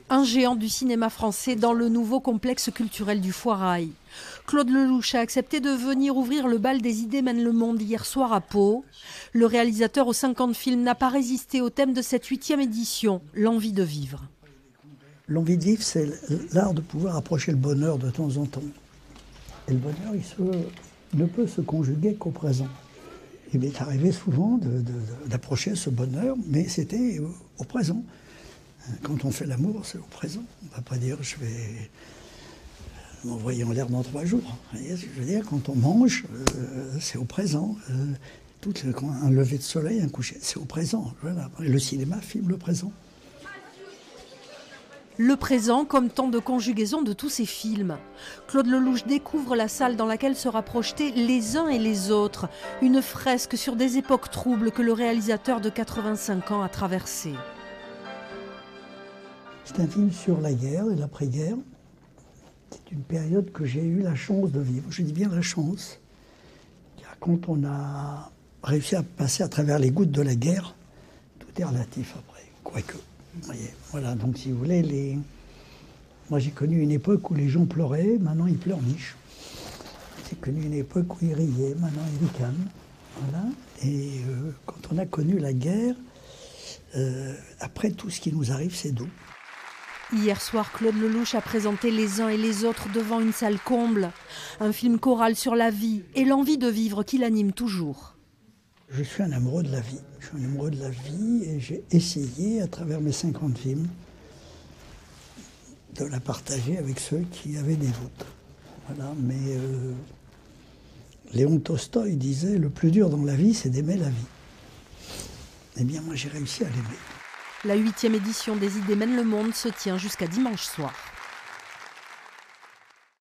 Un géant du cinéma français dans le nouveau complexe culturel du Foirail. Claude Lelouch a accepté de venir ouvrir le bal des idées mène le monde hier soir à Pau. Le réalisateur aux 50 films n'a pas résisté au thème de cette 8e édition, l'envie de vivre. L'envie de vivre, c'est l'art de pouvoir approcher le bonheur de temps en temps. Et le bonheur, ne peut se conjuguer qu'au présent. Il m'est arrivé souvent d'approcher ce bonheur, mais c'était au présent. Quand on fait l'amour, c'est au présent. On ne va pas dire je vais m'envoyer en l'air dans 3 jours. Vous voyez ce que je veux dire, quand on mange, c'est au présent. Un lever de soleil, un coucher, c'est au présent. Voilà. Le cinéma filme le présent. Le présent comme temps de conjugaison de tous ces films. Claude Lelouch découvre la salle dans laquelle sera projetés les uns et les autres. Une fresque sur des époques troubles que le réalisateur de 85 ans a traversées. C'est un film sur la guerre et l'après-guerre. C'est une période que j'ai eu la chance de vivre. Je dis bien la chance. Car quand on a réussi à passer à travers les gouttes de la guerre, tout est relatif après. Quoique. Vous voyez, voilà, donc si vous voulez, moi j'ai connu une époque où les gens pleuraient, maintenant ils pleurnichent. J'ai connu une époque où ils riaient, maintenant ils ricanent. Voilà. Et quand on a connu la guerre, après tout ce qui nous arrive, c'est doux. Hier soir, Claude Lelouch a présenté Les uns et les autres devant une salle comble. Un film choral sur la vie et l'envie de vivre qui l'anime toujours. Je suis un amoureux de la vie. Je suis un amoureux de la vie et j'ai essayé, à travers mes 50 films, de la partager avec ceux qui avaient des doutes. Voilà, mais Léon Tolstoï disait « Le plus dur dans la vie, c'est d'aimer la vie ». Eh bien, moi, j'ai réussi à l'aimer. La 8e édition des Idées mène le monde se tient jusqu'à dimanche soir.